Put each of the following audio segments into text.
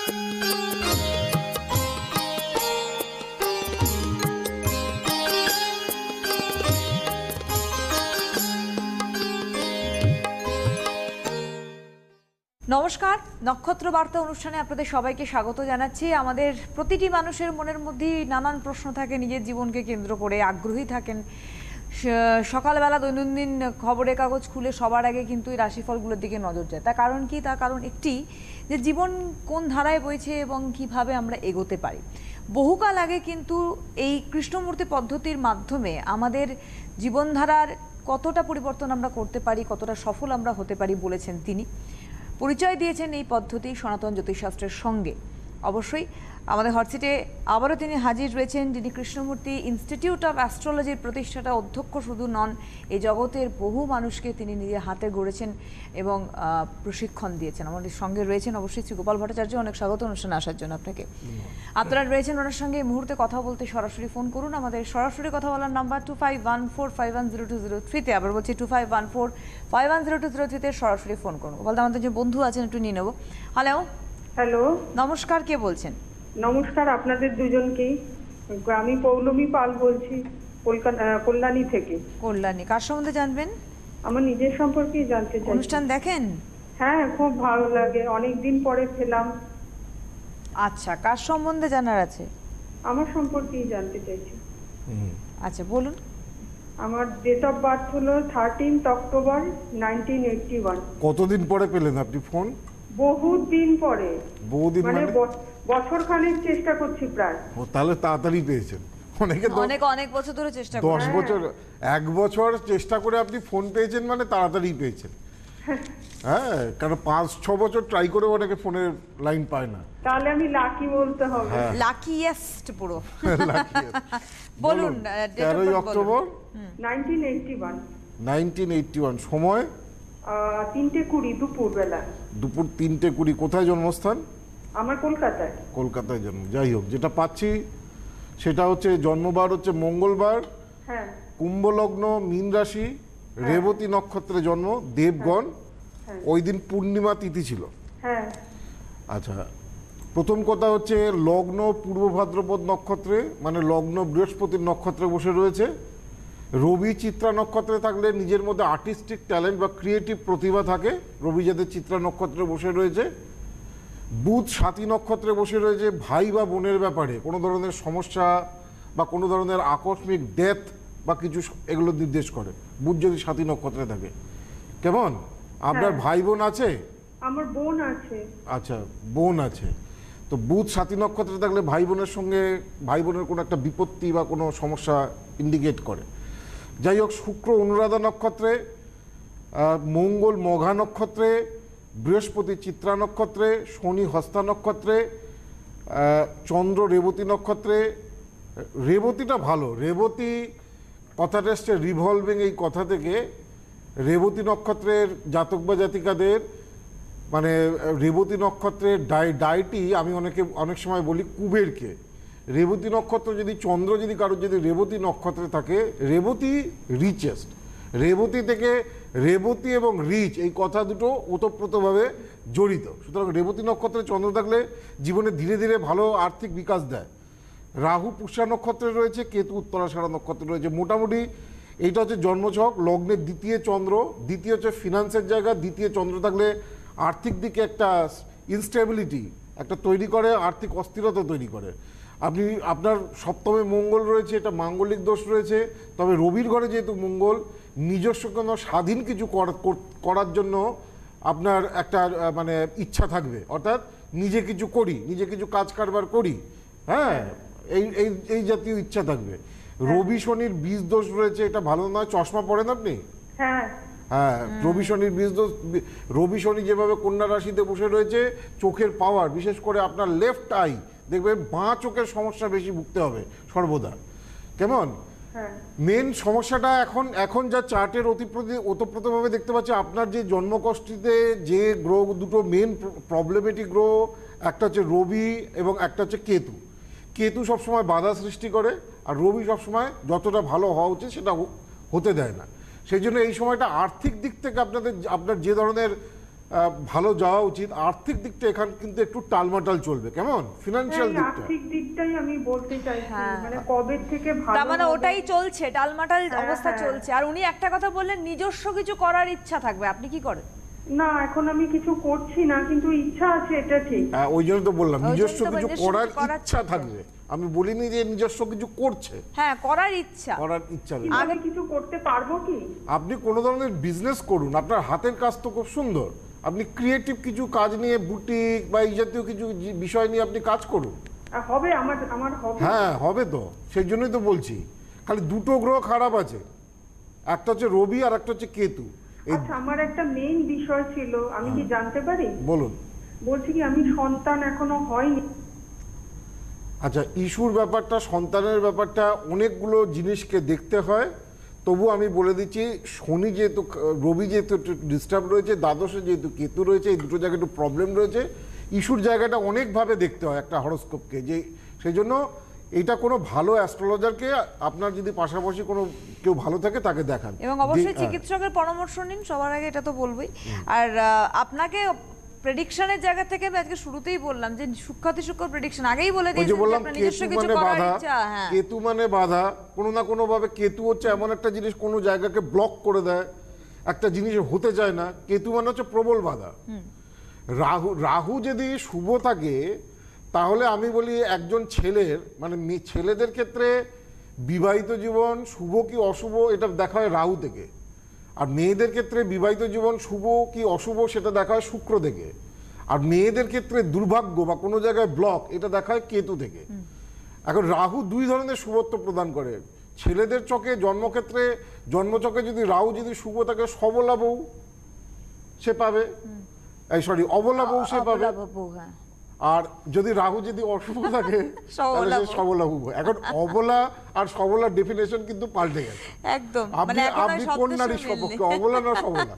নমস্কার, নক্ষত্র বার্তা অনুষ্ঠানে আপনাদের সবাইকে স্বাগত জানাচ্ছি। আমাদের প্রতিটি মানুষের মনের মধ্যেই নানান প্রশ্ন থাকে, নিজের জীবনকে কেন্দ্র করে আগ্রহী থাকেন। সকালবেলা দৈনন্দিন খবরের কাগজ খুলে সবার আগে কিন্তু এই রাশিফলগুলোর দিকে নজর যায়। তার কারণ কি? তার কারণ একটি, যে জীবন কোন ধারায় বইছে এবং কিভাবে আমরা এগোতে পারি। বহুকাল আগে কিন্তু এই কৃষ্ণমূর্তি পদ্ধতির মাধ্যমে আমাদের জীবনধারার কতটা পরিবর্তন আমরা করতে পারি, কতটা সফল আমরা হতে পারি বলেছেন তিনি। পরিচয় দিয়েছেন এই পদ্ধতি সনাতন জ্যোতিষশাস্ত্রের সঙ্গে। অবশ্যই আমাদের হটসিটে আবারও তিনি হাজির রয়েছেন, যিনি কৃষ্ণমূর্তি ইনস্টিটিউট অফ অ্যাস্ট্রোলজির প্রতিষ্ঠাতা অধ্যক্ষ শুধু নন, এই জগতের বহু মানুষকে তিনি নিজের হাতে গড়েছেন এবং প্রশিক্ষণ দিয়েছেন। আমাদের সঙ্গে রয়েছেন অবশ্যই শ্রী গোপাল ভট্টাচার্য। অনেক স্বাগত অনুষ্ঠানে আসার জন্য আপনাকে। আপনারা রয়েছেন ওনার সঙ্গে এই মুহূর্তে কথা বলতে, সরাসরি ফোন করুন। আমাদের সরাসরি কথা বলার নাম্বার 2514510203-তে, আবার বলছি 2514510203-তে সরাসরি ফোন করুন। গোপাল, আমাদের যে বন্ধু আছেন একটু নিয়ে নেব। হ্যালো। হ্যালো, নমস্কার, কে বলছেন? নমস্কার আপনাদের দুজনকেই। আমি পৌলমী পাল বলছি কল্যাণী থেকে। কল্যাণী, কার সম্বন্ধে জানবেন? আমার নিজের সম্পর্কেই জানতে চাই। অনুষ্ঠান দেখেন? হ্যাঁ, খুব ভালো লাগে, অনেকদিন পরে পেলাম। আচ্ছা, কার সম্বন্ধে জানার আছে? আমার সম্পর্কেই জানতে চাইছি। আচ্ছা বলুন। আমার ডেট অফ বার্থ হলো 13 অক্টোবর 1981। কতদিন পরে পেলেন আপনি ফোন? বহুত দিন পরে, বহুদিন মানে বছর খানেক চেষ্টা করছি প্রায়। ও, তাহলে তাড়াতাড়ি পেয়েছেন। অনেকে অনেক বছর ধরে চেষ্টা 10 বছর, 1 বছর চেষ্টা করে আপনি ফোন পেয়েছেন, মানে তাড়াতাড়ি পেয়েছেন। হ্যাঁ, কারণ 5-6 বছর ট্রাই করে অনেকে ফোনের লাইন পায় না। তাহলে আমি লাকি বলতে হবে। লাকিয়েস্ট পুরো। বলুন। 13 অক্টোবর 1981। 1981। সময় 3:20 দুপুর বেলা। দুপুর 3:20। কোথায় জন্মস্থান? আমার কলকাতায়। কলকাতায় জন্ম। যাই হোক, যেটা পাচ্ছি সেটা হচ্ছে জন্মবার হচ্ছে মঙ্গলবার, হ্যাঁ, কুম্ভ লগ্ন, মীন রাশি, রেবতী নক্ষত্রে জন্ম, দেবগণ। ওই দিন পূর্ণিমা তিথি ছিল। হ্যাঁ। আচ্ছা, প্রথম কথা হচ্ছে লগ্ন পূর্ব ভাদ্রপদ নক্ষত্রে, মানে লগ্ন বৃহস্পতির নক্ষত্রে বসে রয়েছে। রবি চিত্রা নক্ষত্রে থাকলে নিজের মধ্যে আর্টিস্টিক ট্যালেন্ট বা ক্রিয়েটিভ প্রতিভা থাকে। রবি যাদের চিত্রা নক্ষত্রে বসে রয়েছে। বুধ সাথী নক্ষত্রে বসে রয়েছে, ভাই বা বোনের ব্যাপারে কোনো ধরনের সমস্যা বা কোনো ধরনের আকস্মিক ডেথ বা কিছু এগুলো নির্দেশ করে, বুধ যদি সাথী নক্ষত্রে থাকে। কেমন? আপনার ভাই বোন আছে? আমার বোন আছে। আচ্ছা, বোন আছে। তো বুধ সাথী নক্ষত্রে থাকলে ভাই বোনের সঙ্গে, ভাই বোনের কোনো একটা বিপত্তি বা কোনো সমস্যা ইন্ডিকেট করে। যাই হোক, শুক্র অনুরাধা নক্ষত্রে, মঙ্গল মঘা নক্ষত্রে, বৃহস্পতি চিত্রা নক্ষত্রে, শনি হস্তা নক্ষত্রে, চন্দ্র রেবতী নক্ষত্রে। রেবতীটা ভালো। রেবতী কথাটা এসছে রিভলভিং, এই কথা থেকে। রেবতী নক্ষত্রের জাতক বা জাতিকাদের, মানে রেবতী নক্ষত্রের ডাইটি আমি অনেক সময় বলি কুবেরকে। রেবতী নক্ষত্র যদি, চন্দ্র যদি কারোর যদি রেবতী নক্ষত্রে থাকে, রেবতী রিচেস্ট। রেবতী থেকে রেবতী এবং রিচ এই কথা দুটো ওতপ্রোতভাবে জড়িত। সুতরাং রেবতী নক্ষত্রে চন্দ্র থাকলে জীবনে ধীরে ধীরে ভালো আর্থিক বিকাশ দেয়। রাহু পুষ্যা নক্ষত্রে রয়েছে, কেতু উত্তরাষাঢ়া নক্ষত্রে রয়েছে। মোটামুটি এইটা হচ্ছে জন্মছক। লগ্নের দ্বিতীয় চন্দ্র, দ্বিতীয় হচ্ছে ফিনান্সের জায়গা। দ্বিতীয় চন্দ্র থাকলে আর্থিক দিকে একটা ইনস্টেবিলিটি একটা তৈরি করে, আর্থিক অস্থিরতা তৈরি করে। আপনার সপ্তমে মঙ্গল রয়েছে, এটা মাঙ্গলিক দোষ রয়েছে। তবে রবির ঘরে যেহেতু মঙ্গল, নিজস্ব কোনো স্বাধীন কিছু করার জন্য আপনার একটা মানে ইচ্ছা থাকবে, অর্থাৎ নিজে কিছু করি, নিজে কিছু কাজ কারবার করি। হ্যাঁ, এই জাতীয় ইচ্ছা থাকবে। রবি শনির বীজ দোষ রয়েছে, এটা ভালো নয়। চশমা পড়েন আপনি? হ্যাঁ। হ্যাঁ, রবি শনির বীজ দোষ। রবি শনি যেভাবে কন্যা রাশিতে বসে রয়েছে, চোখের পাওয়ার, বিশেষ করে আপনার লেফট আই, দেখবেন বাঁ চোখের সমস্যা বেশি ভুগতে হবে সর্বদা। কেমন? মেন সমস্যাটা এখন যা চার্টের ওতপ্রোতভাবে দেখতে পাচ্ছি, আপনার যে জন্মকষ্টিতে যে গ্রহ দুটো মেন প্রবলেমেটিক গ্রহ, একটা হচ্ছে রবি এবং একটা হচ্ছে কেতু। কেতু সবসময় বাধা সৃষ্টি করে, আর রবি সবসময় যতটা ভালো হওয়া উচিত সেটা হতে দেয় না। সেই জন্য এই সময়টা আর্থিক দিক থেকে আপনার যে ধরনের ভালো যাওয়া উচিত। আর্থিক দিকটা এখানে কিন্তু একটু টালমাটাল চলবে, কেমন ফিনান্সিয়াল হ্যাঁ, দিকটা। আর্থিক দিকটাই আমি বলতে চাইছি, হ্যাঁ, মানে কবে থেকে ভালো তার মানে হবে। ওটাই চলছে, টালমাটাল হ্যাঁ, অবস্থা হ্যাঁ। চলছে। আর উনি একটা কথা বললেন, নিজস্ব কিছু করার ইচ্ছা থাকবে, আপনি কি করেন? না, এখন আমি কিছু করছি না, কিন্তু ইচ্ছা আছে, এটা ঠিক। ওই জন্য তো বললাম ওই জন্য নিজস্ব তো কিছু নিজস্ব করার কিছু করার ইচ্ছা ইচ্ছে। থাকবে। আমি বলিনি যে নিজস্ব কিছু করছে, হ্যাঁ, করার ইচ্ছা। করার ইচ্ছা নেই। কিন্তু আমি কিছু করতে পারবো কি? আপনি কোনো ধরনের বিজনেস করুন, আপনার হাতের কাজ তো খুব সুন্দর, আপনি ক্রিয়েটিভ কিছু কাজ নিয়ে বুটিক বা এই জাতীয় কিছু বিষয় নিয়ে আপনি কাজ করুন। হবে, আমার আমার হবে। হ্যাঁ হবে তো, সেই জন্যই তো বলছি। খালি দুটো গ্রহ খারাপ আছে, একটা হচ্ছে রবি আর একটা হচ্ছে কেতু। এই আচ্ছা, আমার একটা মেইন বিষয় ছিল, আমি কি জানতে পারি? বলুন। বলছি কি, আমি সন্তান এখনো হয়নি। আচ্ছা, ইস্যুর ব্যাপারটা, সন্তানের ব্যাপারটা অনেকগুলো জিনিসকে দেখতে হয়। তবু আমি বলে দিচ্ছি, শনি যেহেতু, রবি যেহেতু ডিস্টার্ব রয়েছে, দ্বাদশে যেহেতু কেতু রয়েছে, এই দুটো জায়গায় একটু প্রবলেম রয়েছে। ইস্যুর জায়গাটা অনেকভাবে দেখতে হয় একটা হরোস্কোপকে, যে সেই জন্য এটা কোনো ভালো অ্যাস্ট্রোলজারকে, আপনার যদি পাশাপাশি কোনো কেউ ভালো থাকে তাকে দেখান। এবং অবশ্যই হ্যাঁ। চিকিৎসকের পরামর্শ নিন সবার আগে, এটা তো বলবোই। আর আপনাকে প্রেডিকশনের জায়গা থেকে আমি আজকে শুরুতেই বললাম যে সূক্ষ্ম প্রেডিকশন আগেই বলে ওই যে দিয়েছেন যে বললাম, আপনার কেতু নিজস্ব কিছু মানে করার বাধা, ইচ্ছা। হ্যাঁ, কেতু মানে বাধা, কোনো না কোনো ভাবে কেতু হচ্ছে এমন একটা জিনিস, কোনো জায়গাকে ব্লক করে দেয়, একটা জিনিস হতে চায় না। কেতু মানে হচ্ছে প্রবল বাধা। রাহু যদি শুভ থাকে, তাহলে আমি বলি একজন ছেলের, মানে ছেলেদের ক্ষেত্রে বিবাহিত জীবন শুভ কি অশুভ এটা দেখা হয় রাহু থেকে, আর মেয়েদের ক্ষেত্রে বিবাহিত জীবন শুভ কি অশুভ সেটা দেখা হয় শুক্র থেকে, আর মেয়েদের ক্ষেত্রে দুর্ভাগ্য বা কোনো জায়গায় ব্লক এটা দেখা হয় কেতু থেকে। এখন রাহু দুই ধরনের শুভত্ব প্রদান করে। ছেলেদের চকে জন্মক্ষেত্রে, জন্মচকে যদি রাহু যদি শুভ থাকে, সবলা বউ সে পাবে, এই সরি অবলা বউ সে পাবে। বাবু, হ্যাঁ। আর যদি রাহু যদি অশুভ থাকে তাহলে সবলা সে সবলা বউ। এখন অবলা আর সবলার ডেফিনেশন কিন্তু পাল্টে গেছে। একদম, আপনি মানে এখন আপনি আর কোন শব্দের নারীর সঙ্গে মিল সপক্ষে, নেই। অবলা না সবলা?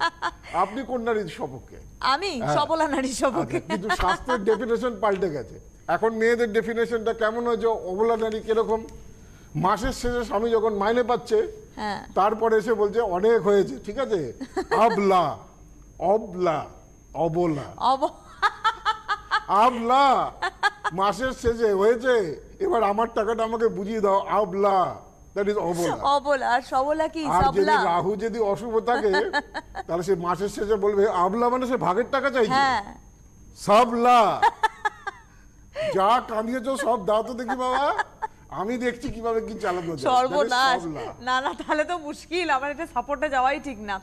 আপনি কোন নারীর সপক্ষে? আমি হ্যাঁ। সবলা নারী সপক্ষে। আচ্ছা, কিন্তু শাস্ত্রের ডেফিনেশন পাল্টে গেছে। এখন মেয়েদের ডেফিনেশনটা কেমন হয়েছে, অবলা নারী কিরকম? মাসের শেষে স্বামী যখন মাইনে পাচ্ছে, হ্যাঁ, তারপরে এসে বলছে অনেক হয়েছে, ঠিক আছে, আবলা, অবলা, অবলা, আবলা, মাসের শেষে হয়েছে, এবার আমার টাকাটা আমাকে বুঝিয়ে দাও, আবলা, দ্যাট ইজ অবলা। অবলা। আর সবলা কি? আর যদি সবলা। রাহু যদি অশুভ থাকে, তাহলে সে মাসের শেষে বলবে আবলা, মানে সে ভাগের টাকা চাইছে। হ্যাঁ, সাবলা, যা কামিয়েছো সব দাও তো দেখি বাবা, আমি দেখছি কিভাবে কি চালানো যায়। সর্বনাশ। সাবলা। না না, তাহলে তো মুশকিল, আমার এটা সাপোর্টে যাওয়াই ঠিক না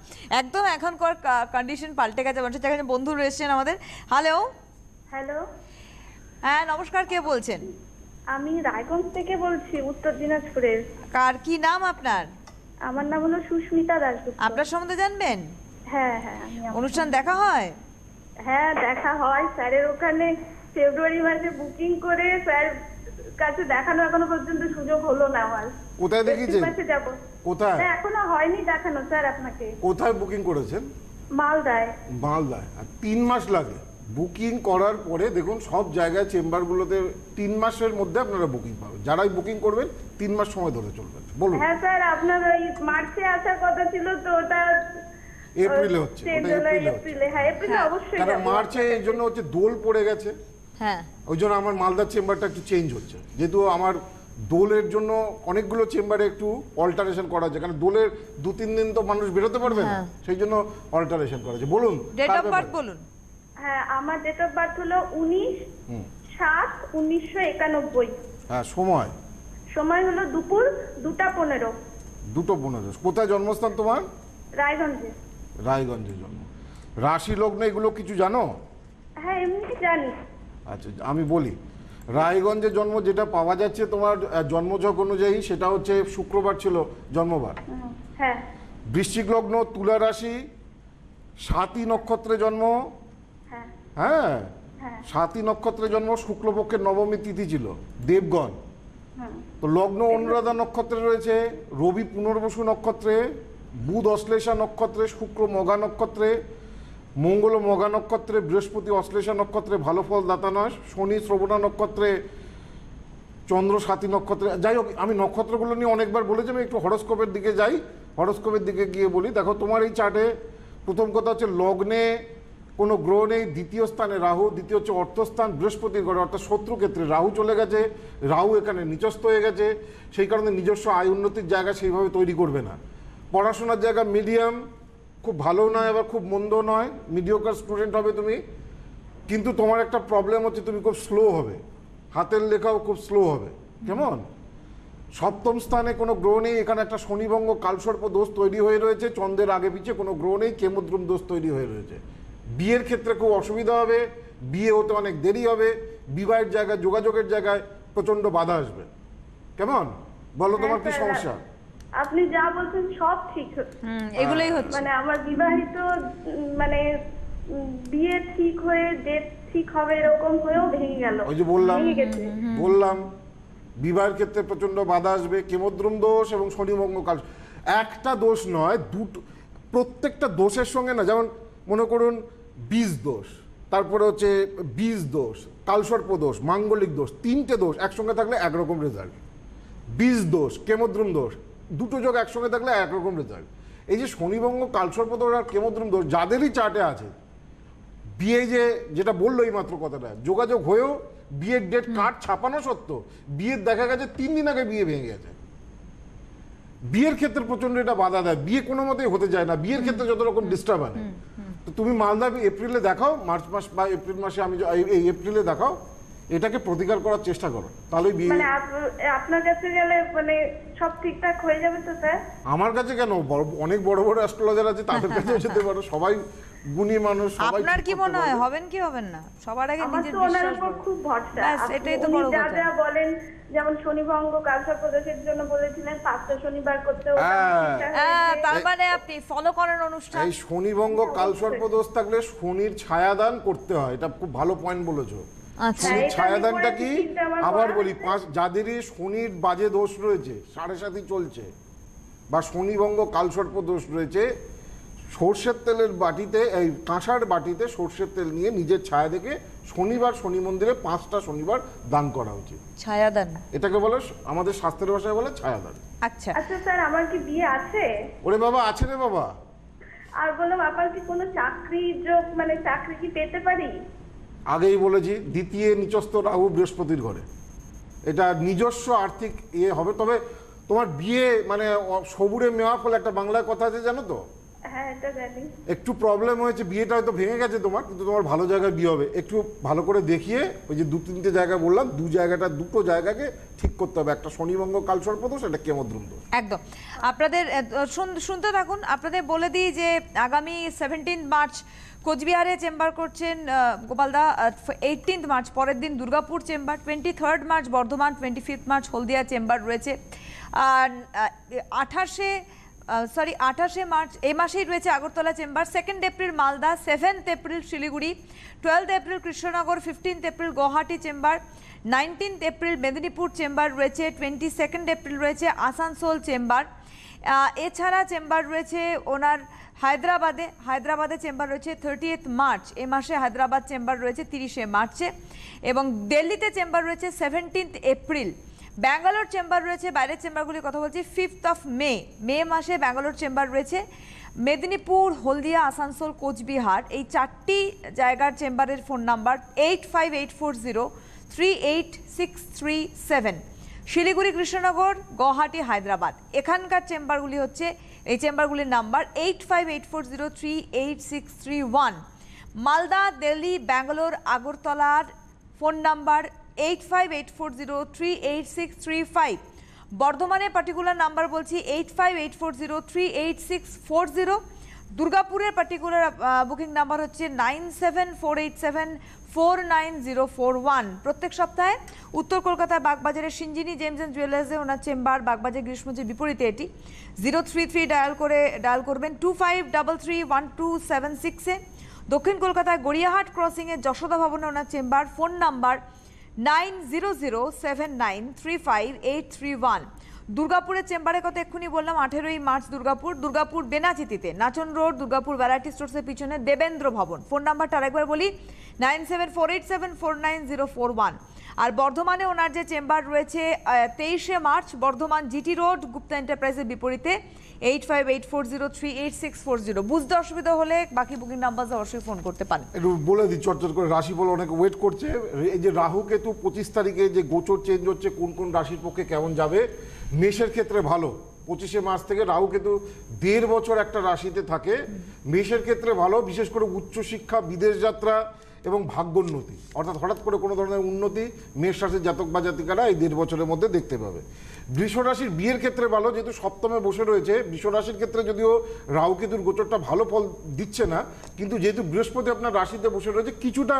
একদম। এখনকার কন্ডিশন পাল্টে গেছে। মানুষের এখানে বন্ধু রয়েছেন আমাদের। হ্যালো, হ্যালো, হ্যাঁ নমস্কার, কে বলছেন? আমি রায়গঞ্জ থেকে বলছি, উত্তর দিনাজপুরের। কার কি নাম আপনার? আমার নাম হলো সুস্মিতা দাশগুপ্ত। আপনার সম্বন্ধে জানবেন? হ্যাঁ হ্যাঁ, অনুষ্ঠান দেখা হয়? হ্যাঁ, দেখা হয় স্যারের ওখানে। ফেব্রুয়ারি মাসে বুকিং করে স্যার কাছে দেখানো এখনো পর্যন্ত সুযোগ হলো না আমার। কোথায় দেখিয়েছেন? মাসে যাব। কোথায়? না, এখনো হয়নি দেখানো স্যার আপনাকে। কোথায় বুকিং করেছেন? মালদায়। মালদায়। আর 3 মাস লাগে বুকিং করার পরে। দেখুন, সব জায়গায় চেম্বারগুলোতে 3 মাসের মধ্যে আপনারা বুকিং পাবেন। যারাই বুকিং করবেন 3 মাস সময় ধরে চলবেন। বলুন। হ্যাঁ স্যার, আপনার ওই মার্চে আসার কথা ছিল, তো ওটা এপ্রিলে হচ্ছে, ওটা এপ্রিলে হচ্ছে। এপ্রিলে। হ্যাঁ, এপ্রিলে হ্যাঁ, অবশ্যই কারণ যাবো। মার্চে এই জন্য হচ্ছে দোল পড়ে গেছে, হ্যাঁ, ওই জন্য আমার মালদার চেম্বারটা একটু চেঞ্জ হচ্ছে। যেহেতু আমার দোলের জন্য অনেকগুলো চেম্বারে একটু অল্টারেশন করা হচ্ছে, কারণ দোলের 2-3 দিন তো মানুষ বেরোতে পারবে না, হ্যাঁ। সেই জন্য অল্টারেশন করা হচ্ছে। বলুন ডেট কার অফ বার্থ ব্যাপারে? বলুন। হ্যাঁ, আমার ডেট অফ বার্থ হলো 19/7/1991। হ্যাঁ, সময় সময় হলো দুপুর 2:15। 2:15। কোথায় জন্মস্থান তোমার? রায়গঞ্জে। রায়গঞ্জে জন্ম। রাশি লগ্ন এগুলো কিছু জানো? হ্যাঁ, এমনি জানি। আচ্ছা, আমি বলি। রায়গঞ্জে জন্ম, যেটা পাওয়া যাচ্ছে তোমার জন্মছক অনুযায়ী, সেটা হচ্ছে শুক্রবার ছিল জন্মবার। হ্যাঁ বৃশ্চিক লগ্ন, তুলা রাশি, স্বাতী নক্ষত্রে জন্ম। হ্যাঁ হ্যাঁ, হ্যাঁ। স্বাতী নক্ষত্রে জন্ম, শুক্লপক্ষের নবমী তিথি ছিল, দেবগণ। তো লগ্ন অনুরাধা নক্ষত্রে রয়েছে, রবি পুনর্বসু নক্ষত্রে, বুধ অশ্লেষা নক্ষত্রে, শুক্র মঘা নক্ষত্রে, মঙ্গল মঘা নক্ষত্রে, বৃহস্পতি অশ্লেষা নক্ষত্রে, ভালো ফল দাতা নয়, শনি শ্রবণা নক্ষত্রে, চন্দ্র স্বাতী নক্ষত্রে। যাই হোক, আমি নক্ষত্রগুলো নিয়ে অনেকবার বলেছি, আমি একটু হরোস্কোপের দিকে যাই। হরোস্কোপের দিকে গিয়ে বলি, দেখো তোমার এই চার্টে প্রথম কথা হচ্ছে লগ্নে কোনো গ্রহ নেই। দ্বিতীয় স্থানে রাহু, দ্বিতীয় হচ্ছে অর্থস্থান বৃহস্পতির ঘরে, অর্থাৎ শত্রু ক্ষেত্রে রাহু চলে গেছে, রাহু এখানে নিচস্থ হয়ে গেছে, সেই কারণে নিজস্ব আয় উন্নতির জায়গা সেইভাবে তৈরি করবে না। পড়াশোনার জায়গা মিডিয়াম, খুব ভালো নয় আবার খুব মন্দ নয়, মিডিওকার স্টুডেন্ট হবে তুমি, কিন্তু তোমার একটা প্রবলেম হচ্ছে তুমি খুব স্লো হবে, হাতের লেখাও খুব স্লো হবে। কেমন? সপ্তম স্থানে কোনো গ্রহ নেই, এখানে একটা শনিভঙ্গ কালসর্প দোষ তৈরি হয়ে রয়েছে, চন্দ্রের আগে পিছিয়ে কোনো গ্রহ নেই, কেমদ্রুম দোষ তৈরি হয়ে রয়েছে। বিয়ের ক্ষেত্রে খুব অসুবিধা হবে, বিয়ে হতে অনেক দেরি হবে, বিবাহের জায়গায় যোগাযোগের জায়গায় প্রচণ্ড বাধা আসবে। কেমন? বলো তোমার কি হ্যাঁ, সমস্যা? আপনি যা বলছেন সব ঠিক, এগুলোই হচ্ছে। মানে আমার বিবাহিত মানে বিয়ে ঠিক হয়ে ডেট ঠিক হবে এরকম হয়েও ভেঙে গেল। ওই যে বললাম ভেঙে গেছে। বিবাহের ক্ষেত্রে প্রচণ্ড বাধা আসবে, কেমদ্রুম দোষ এবং শনিভঙ্গ কাল। একটা দোষ নয়, দুটো, প্রত্যেকটা দোষের সঙ্গে না, যেমন মনে করুন বীজ দোষ, তারপরে হচ্ছে বীজ দোষ, কালসর্প দোষ, মাঙ্গলিক দোষ, তিনটে দোষ একসঙ্গে থাকলে একরকম রেজাল্ট। বীজ দোষ, কেমদ্রুম দোষ, দুটো যোগ একসঙ্গে থাকলে একরকম রেজাল্ট। এই যে শনিভঙ্গ কালসর্প দোষ আর কেমদ্রুম দোষ যাদেরই চার্টে আছে, বিয়ে যেটা বললো এই মাত্র কথাটা, যোগাযোগ হয়েও বিয়ের ডেট কার্ড ছাপানো সত্ত্বেও বিয়ের দেখা গেছে 3 দিন আগে বিয়ে ভেঙে গেছে। বিয়ের ক্ষেত্রে প্রচন্ড এটা বাধা দেয়, বিয়ে কোনো মতেই হতে যায় না, বিয়ের ক্ষেত্রে যত রকম ডিস্টার্ব আনে। তো তুমি মালদা এপ্রিলে দেখাও, মার্চ মাস বা এপ্রিল মাসে, আমি এই এপ্রিলে দেখাও, এটাকে প্রতিকার করার চেষ্টা করো, তাহলেই বিয়ে। মানে আপনার কাছে গেলে মানে সব ঠিকঠাক হয়ে যাবে তো স্যার? আমার কাছে কেন, অনেক বড় বড় অ্যাস্ট্রোলজার আছে, তাদের কাছেও যেতে পারো, সবাই গুণী মানুষ, সবাই। আপনার ঠিক কি করতে মনে হয় পারবে। হবেন কি হবেন না, সবার আগে আমার নিজের তো ওনার বিশ্বাস উপর করুন। খুব ভরসা। ব্যাস, এটাই তো বড় যা কথা। যা বলেন, যেমন শনিভঙ্গ কালসর্প দোষের জন্য বলেছিলেন 5টা শনিবার করতে, ওটা হ্যাঁ। ঠিকঠাক হ্যাঁ, হয়েছে। তার মানে আপনি ফলো করেন অনুষ্ঠান। এই শনিভঙ্গ কালসর্প দোষ থাকলে শনির ছায়াদান করতে হয়, এটা খুব ভালো পয়েন্ট বলেছো। আচ্ছা, শনির এটা আমি ছায়াদানটা করেছি, কি? কিন্তু আমার আবার করা বলি, হয়নি। যাদেরই শনির বাজে দোষ রয়েছে, 7.5 চলছে, বা শনিভঙ্গ কালসর্প দোষ রয়েছে, সর্ষের তেলের বাটিতে, এই কাঁসার বাটিতে সর্ষের তেল নিয়ে নিজের ছায়া দেখে শনিবার শনি মন্দিরে 5টা শনিবার দান করা উচিত। ছায়াদান। এটাকে বলে, আমাদের শাস্ত্রের ভাষায় বলে ছায়াদান। আচ্ছা, আচ্ছা স্যার, আমার কি বিয়ে আছে? ওরে বাবা, আছে রে বাবা। আর বললাম, আপনার কি কোনো চাকরি যোগ, মানে চাকরি কি পেতে পারি? আগেই বলেছি, দ্বিতীয় নিচস্থ রাহু বৃহস্পতির ঘরে, এটা নিজস্ব আর্থিক ইয়ে হবে। তবে তোমার বিয়ে মানে সবুরে মেওয়া ফল, একটা বাংলায় কথা আছে জানো তো, হ্যাঁ, এটা জানি। একটু প্রবলেম হয়েছে, বিয়েটা হয়তো ভেঙে গেছে তোমার, কিন্তু তোমার ভালো জায়গায় বিয়ে হবে। একটু ভালো করে দেখিয়ে, ওই যে 2-3টে জায়গা বললাম, দুটো জায়গাকে ঠিক করতে হবে, একটা শনিভঙ্গ কালসর্প দোষ, একটা কেমদ্রুম দোষ। একদম। আপনাদের শুনতে থাকুন, আপনাদের বলে দিই যে আগামী 17 মার্চ কোচবিহারে চেম্বার করছেন গোপালদা, 18 মার্চ পরের দিন Durgapur chamber, 23 March Bardhaman, 25 March Haldia chamber রয়েছে, আর 28 মার্চ এই মাসেই রয়েছে Agartala chamber, 2 April Malda, 7 April Siliguri, 12 April Krishnanagar, 15 April Guwahati chamber, 19 April Medinipur chamber রয়েছে, 22 এপ্রিল রয়েছে আসানসোল চেম্বার। এছাড়া চেম্বার রয়েছে ওনার হায়দ্রাবাদে চেম্বার রয়েছে 30 মার্চ, এই মাসে হায়দ্রাবাদ চেম্বার রয়েছে 30 মার্চে, এবং দিল্লিতে চেম্বার রয়েছে 17 এপ্রিল। ব্যাঙ্গালোর চেম্বার রয়েছে, বাইরের চেম্বারগুলির কথা বলছি, 5 মে মাসে ব্যাঙ্গালোর চেম্বার রয়েছে। মেদিনীপুর, হলদিয়া, আসানসোল, কোচবিহার, এই 4টি জায়গার চেম্বারের ফোন নাম্বার 8584038637। শিলিগুড়ি, কৃষ্ণনগর, গুয়াহাটি, হায়দ্রাবাদ, এখানকার চেম্বারগুলি হচ্ছে, এই চেম্বারগুলির নাম্বার 8584038631। মালদা, দিল্লি, ব্যাঙ্গালোর, আগরতলার ফোন নাম্বার 8584038635। বর্ধমানে পার্টিকুলার নাম্বার বলছি 8584038640। দুর্গাপুরের পার্টিকুলার বুকিং নাম্বার হচ্ছে 9748749041। প্রত্যেক সপ্তাহে উত্তর কলকাতার বাগবাজারের সিঞ্জিনি জেমস অ্যান্ড জুয়েলার্সে ওনার চেম্বার, বাগবাজার গ্রীষ্মজির বিপরীতে এটি। 033 ডায়াল করবেন 25331276-এ। দক্ষিণ কলকাতায় গড়িয়াহাট ক্রসিংয়ে যশোদা ভবনে ওনার চেম্বার, ফোন নাম্বার 9007935831। দুর্গাপুরের চেম্বারের কথা এক্ষুনি বললাম, 18 মার্চ দুর্গাপুর বেনাচিতিতে, নাচন রোড, দুর্গাপুর ভ্যারাইটি স্টোর্সের পিছনে দেবেন্দ্র ভবন, ফোন নাম্বারটা আরেকবার বলি 9748749041। আর বর্ধমানে ওনার যে চেম্বার রয়েছে 23শে March, Bardhaman GT road, Gupta এন্টারপ্রাইজের বিপরীতে, 8584038640। বুঝতে অসুবিধা হলে বাকি বুকিং নাম্বার অবশ্যই ফোন করতে পারেন। একটু বলে দিই চটচট করে, রাশিফল অনেক ওয়েট করছে। এই যে রাহু কেতু 25 তারিখে যে গোচর চেঞ্জ হচ্ছে, কোন কোন রাশির পক্ষে কেমন যাবে। মেষের ক্ষেত্রে ভালো, 25শে মার্চ থেকে রাহু কেতু 1.5 বছর একটা রাশিতে থাকে। মেষের ক্ষেত্রে ভালো, বিশেষ করে উচ্চশিক্ষা, বিদেশ যাত্রা এবং ভাগ্যোন্নতি, অর্থাৎ হঠাৎ করে কোনো ধরনের উন্নতি মেষ রাশির জাতক বা জাতিকারা এই 1.5 বছরের মধ্যে দেখতে পাবে। বৃষ রাশির বিয়ের ক্ষেত্রে ভালো, যেহেতু সপ্তমে বসে রয়েছে। বৃষ রাশির ক্ষেত্রে যদিও রাহু কেতুর গোচরটা ভালো ফল দিচ্ছে না, কিন্তু যেহেতু বৃহস্পতি আপনার রাশিতে বসে রয়েছে, কিছুটা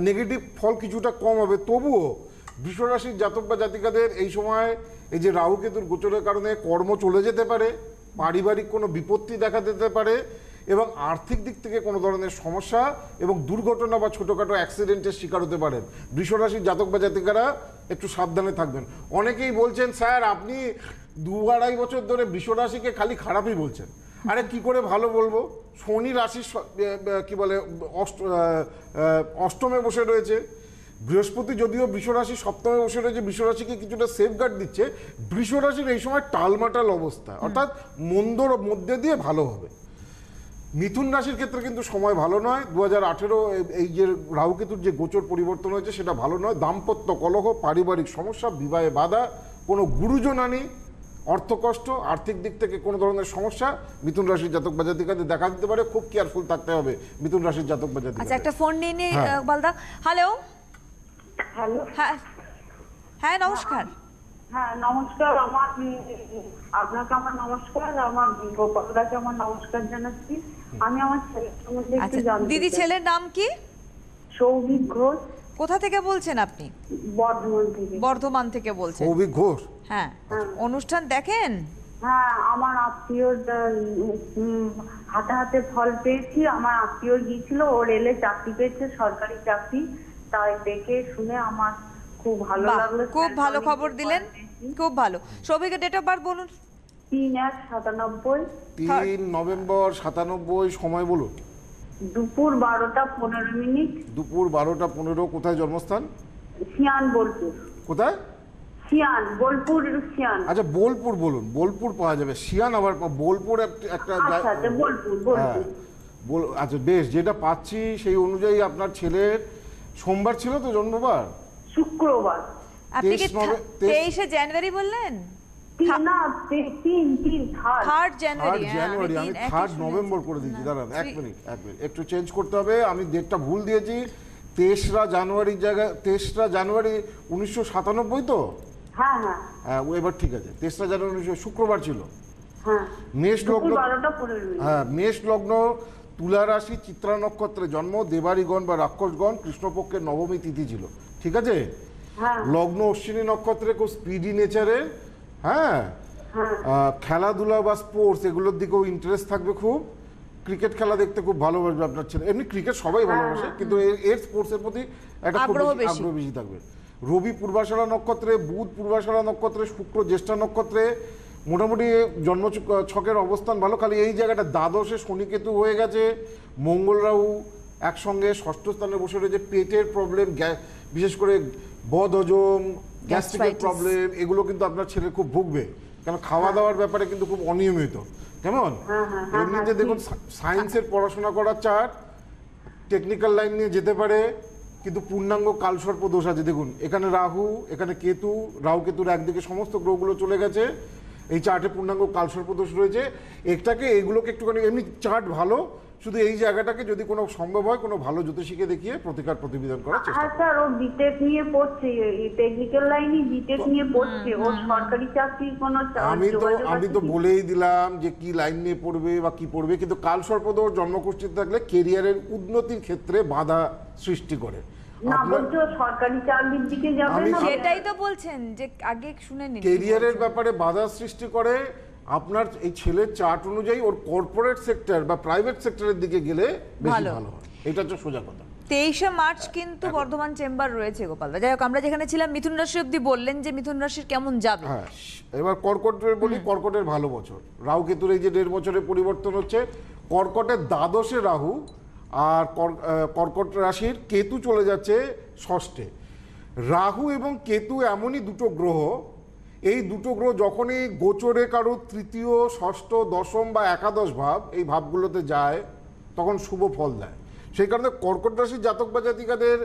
নেগেটিভ ফল কিছুটা কম হবে। তবুও বৃষ রাশির জাতক বা জাতিকাদের এই সময় এই যে রাহু কেতুর গোচরের কারণে কর্ম চলে যেতে পারে, পারিবারিক কোনো বিপত্তি দেখা দিতে পারে, এবং আর্থিক দিক থেকে কোনো ধরনের সমস্যা এবং দুর্ঘটনা বা ছোটোখাটো অ্যাক্সিডেন্টের শিকার হতে পারেন। বৃষ রাশির জাতক বা জাতিকারা একটু সাবধানে থাকবেন। অনেকেই বলছেন, স্যার আপনি 2-2.5 বছর ধরে বৃষ রাশিকে খালি খারাপই বলছেন। আরে কি করে ভালো বলবো? শনি রাশির কি বলে অষ্টমে বসে রয়েছে। বৃহস্পতি যদিও বৃষ রাশি সপ্তমে বসে রয়েছে, বৃষ রাশিকে কিছুটা সেফগার্ড দিচ্ছে। বৃষ রাশির এই সময় টালমাটাল অবস্থা, অর্থাৎ মন্দর মধ্যে দিয়ে ভালো হবে। মিথুন রাশির ক্ষেত্রে কিন্তু সময় ভালো নয়। 2018 এই যে রাহু কেতুর যে গোচর পরিবর্তন হয়েছে সেটা ভালো নয়। দাম্পত্য কলহ, পারিবারিক সমস্যা, বিবাহে বাধা, কোনো গুরুজনানি, অর্থকষ্ট, আর্থিক দিক থেকে কোনো ধরনের সমস্যা মিথুন রাশির জাতক বা জাতিকাদের দেখা দিতে পারে। খুব কেয়ারফুল থাকতে হবে মিথুন রাশির জাতক বা জাতিকাদের। আচ্ছা, একটা ফোন নিয়ে নিই হ্যাঁ। বালদা। হ্যালো। হ্যালো। হ্যাঁ হ্যাঁ, নমস্কার। হ্যাঁ নমস্কার, আপনাকে আমার নমস্কার, আমার গোপালদাকে আমার নমস্কার জানাচ্ছি। আমি আমার ছেলের সম্বন্ধে একটু আচ্ছা জানতে দিদি, চাই। ছেলের নাম কি? সৌভিক ঘোষ, কোথা থেকে বলছেন আপনি? বর্ধমান থেকে। বর্ধমান থেকে বলছেন? সৌভিক ঘোষ। হ্যাঁ, অনুষ্ঠান দেখেন? হ্যাঁ, আমার আত্মীয়র হাতে হাতে ফল পেয়েছি। আমার আত্মীয় গিয়েছিল, ও রেলে চাকরি পেয়েছে, সরকারি চাকরি। তাই দেখে শুনে আমার খুব ভালো বাহ, লাগলো। খুব স্যার, ভালো অনেক খবর দিলেন, পেয়েছি। খুব ভালো। সৌভিকের ডেট অফ বার্থ বলুন। 3/1/97, 3 নভেম্বর 97। সময় বলুন। দুপুর 12টা 15 দুপুর 12টা 15। কোথায় জন্মস্থান? সিয়ান, বোলপুর। কোথায়? Sean, Bolpur, Sean. আচ্ছা বোলপুর বলুন, বোলপুর পাওয়া যাবে। শিয়ান আবার বোলপুর একটা আচ্ছা আচ্ছা, বোলপুর হ্যাঁ আচ্ছা বেশ, যেটা পাচ্ছি সেই অনুযায়ী আপনার ছেলের সোমবার ছিল তো জন্মবার? শুক্রবার। আপনি কি 23 জানুয়ারি বললেন? না, 3 3 জানুয়ারি। জানুয়ারি। আমি 3 নভেম্বর করে দিয়েছি। দাঁড়ান এক মিনিট একটু চেঞ্জ করতে হবে। আমি ডেটটা ভুল দিয়েছি। 23 জানুয়ারির জায়গায় 23 জানুয়ারি 1997 তো? হ্যাঁ হ্যাঁ হ্যাঁ এবার ঠিক আছে। 23 জানুয়ারি শুক্রবার ছিল। হ্যাঁ, মেষ দুপুর লগ্ন। 12টা 15। হ্যাঁ, মেষ লগ্ন, তুলা রাশি, চিত্রা নক্ষত্রে জন্ম, দেবারিগণ বা রাক্ষসগণ, কৃষ্ণপক্ষের নবমী তিথি ছিল। ঠিক আছে। হ্যাঁ লগ্ন অশ্বিনী নক্ষত্রে, খুব স্পিডি নেচারের। হ্যাঁ, খেলাধুলা বা স্পোর্টস এগুলোর দিকেও ইন্টারেস্ট থাকবে খুব। ক্রিকেট খেলা দেখতে খুব ভালোবাসবে আপনার ছেলে। এমনি ক্রিকেট সবাই ভালোবাসে, কিন্তু এর স্পোর্টসের প্রতি একটা খুব আগ্রহ বেশি থাকবে। রবি পূর্বাষাঢ়া নক্ষত্রে, বুধ পূর্বাষাঢ়া নক্ষত্রে, শুক্র জ্যেষ্ঠা নক্ষত্রে। মোটামুটি জন্ম ছকের অবস্থান ভালো। খালি এই জায়গাটা দ্বাদশে শনিকেতু হয়ে গেছে, মঙ্গল রাহু একসঙ্গে ষষ্ঠ স্থানে বসে রয়েছে। পেটের প্রবলেম, বিশেষ করে বদহজম, গ্যাস্ট্রিকের প্রবলেম, এগুলো কিন্তু আপনার ছেলে খুব ভুগবে। কেন খাওয়া দাওয়ার ব্যাপারে কিন্তু খুব অনিয়মিত। কেমন? এমনিতে দেখুন সায়েন্সের পড়াশোনা করার চার্ট, টেকনিক্যাল লাইন নিয়ে যেতে পারে, কিন্তু পূর্ণাঙ্গ কালসর্প দোষ আছে। দেখুন এখানে রাহু, এখানে কেতু, রাহু কেতুর একদিকে সমস্ত গ্রহগুলো চলে গেছে। এই চার্টে পূর্ণাঙ্গ কালসর্প দোষ রয়েছে। এগুলোকে একটুখানি, এমনি চার্ট ভালো, শুধু এই জায়গাটাকে যদি কোনো সম্ভব হয় কোনো ভালো জ্যোতিষীকে দেখিয়ে প্রতিকার প্রতিবিধান করার চেষ্টা হ্যাঁ স্যার, ও বিটেক নিয়ে পড়ছে, টেকনিক্যাল লাইনে বিটেক নিয়ে পড়ছে। ও সরকারি চাকরির কোনো আমি তো বলেই দিলাম যে কি লাইন নিয়ে পড়বে বা কি পড়বে, কিন্তু কালসর্পদোষ জন্মকুষ্ঠিতে থাকলে কেরিয়ারের উন্নতির ক্ষেত্রে বাধা সৃষ্টি করে। না, বলছো সরকারি চাকরির দিকে যাবে না? সেটাই তো বলছেন যে আগে শুনে নিন। কেরিয়ারের ব্যাপারে বাধা সৃষ্টি করে। আপনার এই ছেলের চার্ট অনুযায়ী ওর কর্পোরেট সেক্টর বা প্রাইভেট সেক্টরের দিকে গেলে বেশি ভালো হয়। এটা হচ্ছে সোজা কথা। 23 মার্চ কিন্তু বর্ধমান চেম্বার রয়েছে গোপালদা। যাই হোক, আমরা যেখানে ছিলাম মিথুন রাশি অব্দি বললেন যে মিথুন রাশির কেমন যাবে। হ্যাঁ, এবার কর্কটের বলি। কর্কটের ভালো বছর। রাহু কেতুর এই যে 1.5 বছরের পরিবর্তন হচ্ছে, কর্কটের দ্বাদশে রাহু আর কর্কট রাশির কেতু চলে যাচ্ছে ষষ্ঠে। রাহু এবং কেতু এমনই দুটো গ্রহ, এই দুটো গ্রহ যখনই গোচরে কারো তৃতীয়, ষষ্ঠ, দশম বা একাদশ ভাব এই ভাবগুলোতে যায় তখন শুভ ফল দেয়। সেই কারণে কর্কট রাশির জাতক বা জাতিকাদের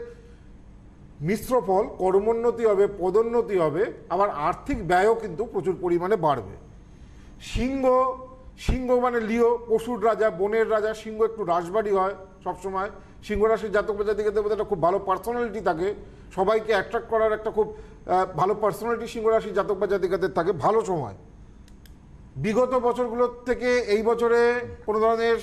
মিশ্র ফল, কর্মোন্নতি হবে, পদোন্নতি হবে, আবার আর্থিক ব্যয়ও কিন্তু প্রচুর পরিমাণে বাড়বে। সিংহ মানে লিও, পশুর রাজা, বনের রাজা। সিংহ একটু রাশবাড়ি হয় সবসময়। সিংহ রাশির জাতক বা জাতিকাদের মধ্যে একটা খুব ভালো পার্সোনালিটি থাকে, সবাইকে অ্যাট্রাক্ট করার একটা খুব ভালো পার্সোনালিটি সিংহ রাশির জাতক বা জাতিকাদের থাকে। ভালো সময় বিগত বছরগুলোর থেকে এই বছরে কোনো ধরনের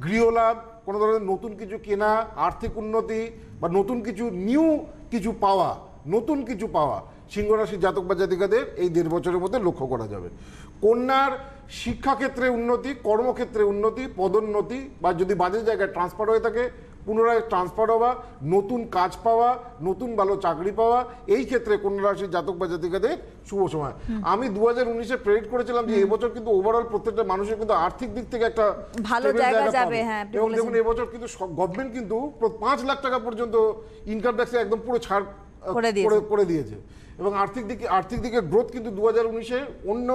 গৃহলাভ, কোনো ধরনের নতুন কিছু কেনা, আর্থিক উন্নতি বা নতুন কিছু পাওয়া সিংহ রাশির জাতক বা জাতিকাদের এই 1.5 বছরের মধ্যে লক্ষ্য করা যাবে। কন্যার শিক্ষাক্ষেত্রে উন্নতি, কর্মক্ষেত্রে উন্নতি, পদোন্নতি, বা যদি বাজে জায়গায় ট্রান্সফার হয়ে থাকে পুনরায় ট্রান্সফার হওয়া, নতুন কাজ পাওয়া, নতুন ভালো চাকরি পাওয়া, এই ক্ষেত্রে কন্যা রাশির জাতক বা জাতিকাদের শুভ সময়। আমি 2019-এ প্রেডিক্ট করেছিলাম যে এবছর কিন্তু ওভারঅল প্রত্যেকটা মানুষের কিন্তু আর্থিক দিক থেকে একটা ভালো stable জায়গা জায়গা যাবে। পাবে। হ্যাঁ, আপনি এবং বলেছেন। দেখুন এবছর কিন্তু গভর্নমেন্ট কিন্তু 5 লাখ টাকা পর্যন্ত ইনকাম ট্যাক্সে একদম পুরো ছাড় করে দিয়েছে। এবং আর্থিক দিকে গ্রোথ কিন্তু 2019-এ অন্য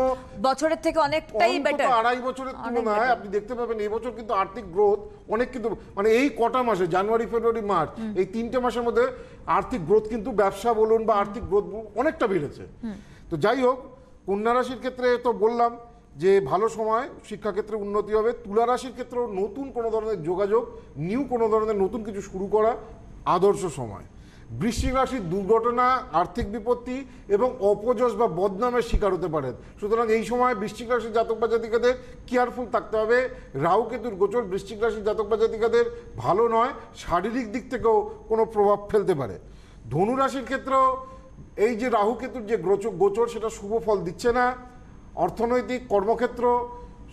বছরের থেকে অনেকটাই বেটার। 2.5 বছরের তুলনায় আপনি দেখতে পাবেন এবছর কিন্তু আর্থিক গ্রোথ অনেক, কিন্তু মানে এই কটা মাসে জানুয়ারি, ফেব্রুয়ারি, মার্চ এই 3টে মাসের মধ্যে আর্থিক গ্রোথ কিন্তু ব্যবসা বলুন বা আর্থিক গ্রোথ অনেকটা বেড়েছে। তো যাই হোক, কন্যা রাশির ক্ষেত্রে তো বললাম যে ভালো সময়, শিক্ষাক্ষেত্রে উন্নতি হবে। তুলা রাশির ক্ষেত্রেও নতুন কোনো ধরনের যোগাযোগ, কোনো ধরনের নতুন কিছু শুরু করা আদর্শ সময়। বৃশ্চিক রাশির দুর্ঘটনা, আর্থিক বিপত্তি এবং অপযশ বা বদনামের শিকার হতে পারেন। সুতরাং এই সময় বৃশ্চিক রাশির জাতক বা জাতিকাদের কেয়ারফুল থাকতে হবে। রাহু কেতুর গোচর বৃশ্চিক রাশির জাতক বা জাতিকাদের ভালো নয়, শারীরিক দিক থেকেও কোনো প্রভাব ফেলতে পারে। ধনু রাশির ক্ষেত্রেও এই যে রাহু কেতুর যে গোচর সেটা শুভ ফল দিচ্ছে না। অর্থনৈতিক, কর্মক্ষেত্র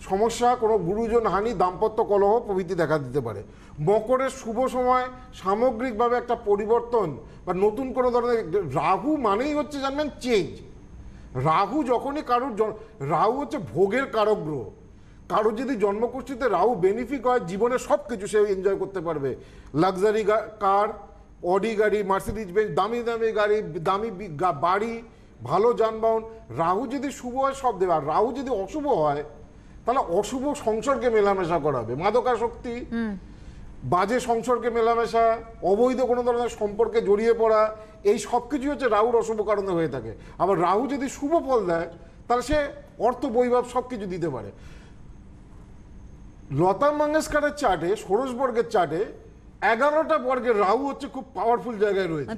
সমস্যা, কোনো গুরুজন হানি, দাম্পত্য কলহ প্রভৃতি দেখা দিতে পারে। মকরের শুভ সময়, সামগ্রিকভাবে একটা পরিবর্তন বা নতুন কোনো ধরনের, রাহু মানেই হচ্ছে জানবেন চেঞ্জ। রাহু যখনই রাহু হচ্ছে ভোগের কারক গ্রহ। কারোর যদি জন্মকুষ্ঠিতে রাহু বেনিফিক হয়, জীবনে সব কিছু সে এনজয় করতে পারবে। লাক্সারি কার, অডি গাড়ি, মার্সিডিজ বেঞ্চ, দামি দামি গাড়ি, দামি বাড়ি, ভালো যানবাহন। রাহু যদি শুভ হয় সব দেবে। আর রাহু যদি অশুভ হয় তাহলে অশুভ সংসর্গে মেলামেশা করাবে, মাদকাসক্তি, বাজে সংসর্গে মেলামেশা, অবৈধ কোনো ধরনের সম্পর্কে জড়িয়ে পড়া, এই সব কিছুই হচ্ছে রাহুর অশুভ কারণে হয়ে থাকে। আবার রাহু যদি শুভ ফল দেয় তাহলে সে অর্থ, বৈভব সব কিছু দিতে পারে। লতা মঙ্গেশকরের চার্টে, ষোড়শবর্গের চার্টে 11টা বর্গের রাহু হচ্ছে খুব পাওয়ারফুল জায়গায় রয়েছে।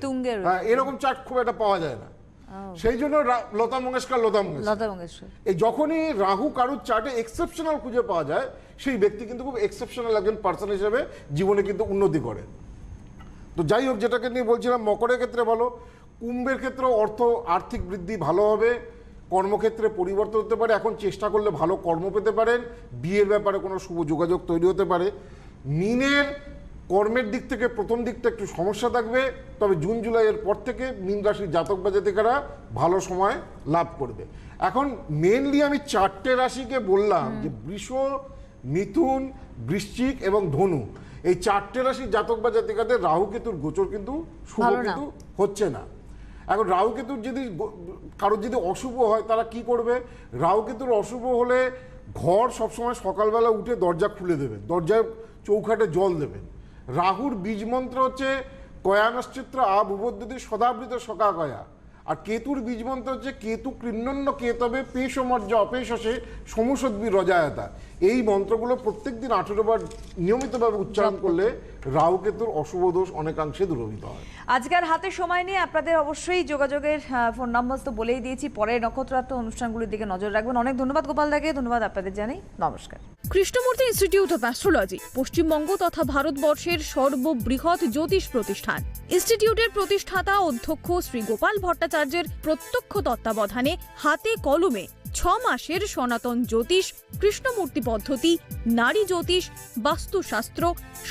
হ্যাঁ, এরকম চার্ট খুব একটা পাওয়া যায় না। সেই জন্য লতা মঙ্গেশকর এই যখনই রাহু কারুর চার্টে এক্সেপশনাল খুঁজে পাওয়া যায়, সেই ব্যক্তি কিন্তু খুব এক্সেপশনাল একজন পার্সন হিসেবে জীবনে কিন্তু উন্নতি করে। তো যাই হোক, যেটাকে নিয়ে বলছিলাম, মকরের ক্ষেত্রে ভালো। কুম্ভের ক্ষেত্রে আর্থিক বৃদ্ধি ভালো হবে, কর্মক্ষেত্রে পরিবর্তন হতে পারে। এখন চেষ্টা করলে ভালো কর্ম পেতে পারেন, বিয়ের ব্যাপারে কোনো শুভ যোগাযোগ তৈরি হতে পারে। মীনের কর্মের দিক থেকে প্রথম দিকটা একটু সমস্যা থাকবে, তবে জুন জুলাইয়ের পর থেকে মীন রাশির জাতক বা জাতিকারা ভালো সময় লাভ করবে। এখন মেনলি আমি 4টে রাশিকে বললাম যে বৃষ, মিথুন, বৃশ্চিক এবং ধনু, এই 4টে রাশির জাতক বা জাতিকাদের রাহু কেতুর গোচর কিন্তু শুভ কিন্তু হচ্ছে না। এখন রাহু কেতুর যদি কারোর যদি অশুভ হয় তারা কি করবে? রাহু কেতুর অশুভ হলে ঘর সবসময় সকালবেলা উঠে দরজা খুলে দেবেন, দরজায় চৌখাটে জল দেবেন। রাহুর বীজ মন্ত্র হচ্ছে কয়া নক্ষত্র আবুবদ্যতি সদাবৃত সকা কয়া। আর কেতুর বীজ মন্ত্র হচ্ছে কেতু কৃণ্যন্য কেতবে পেশমর্য অপেশসে সমসদ্বি রজায়তা। এই মন্ত্রগুলো প্রত্যেকদিন 18 বার নিয়মিতভাবে উচ্চারণ করলে রাহু কেতুর অশুভ দোষ অনেকাংশে দূরীভূত হয়। আজকের হাতে সময় নিয়ে আপনাদের অবশ্যই যোগাযোগের ফোন নাম্বার তো বলেই দিয়েছি, পরে নক্ষত্রার্থ অনুষ্ঠানগুলির দিকে নজর রাখবেন। অনেক ধন্যবাদ গোপাল দাকে, ধন্যবাদ আপনাদের জানাই, নমস্কার। Krishnamurthy institute of astrology Paschimbanga তথা ভারতবর্ষের সর্ববৃহৎ জ্যোতিষ প্রতিষ্ঠান। ইনস্টিটিউটের প্রতিষ্ঠাতা অধ্যক্ষ শ্রী গোপাল ভট্টাচার্যের প্রত্যক্ষ তত্ত্বাবধানে হাতে কলমে 6 মাসের সনাতন জ্যোতিষ, কৃষ্ণমূর্তি পদ্ধতি, নারী জ্যোতিষ, বাস্তুশাস্ত্র,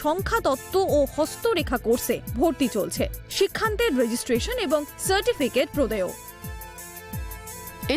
সংখ্যাতত্ত্ব ও হস্তরেখা কোর্সে ভর্তি চলছে। শিক্ষান্তের রেজিস্ট্রেশন এবং সার্টিফিকেট প্রদেয়।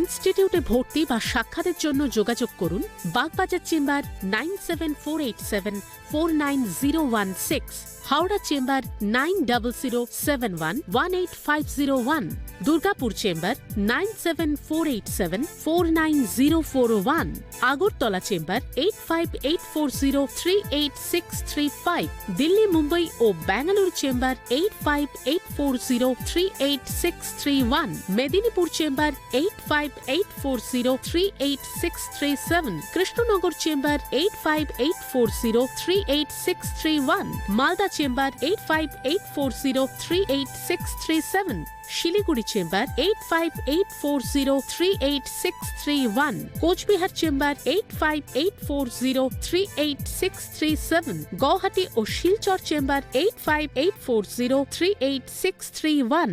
ইনস্টিটিউটে ভর্তি বা সাক্ষাতের জন্য যোগাযোগ করুন Bagbazar chamber 9748749016। Howrah chamber 9007118501, Durgapur chamber 9748749041, Agartala chamber 8584038635, Delhi, Mumbai ও Bangalore chamber 8584038631, Medinipur chamber 8584038637, Krishnanagar chamber 8584038631, Malda chamber 8584038637, Siliguri chamber 8584038631, Cooch Behar chamber 8584038637, Guwahati ও শিলচর চেম্বার 8584038631।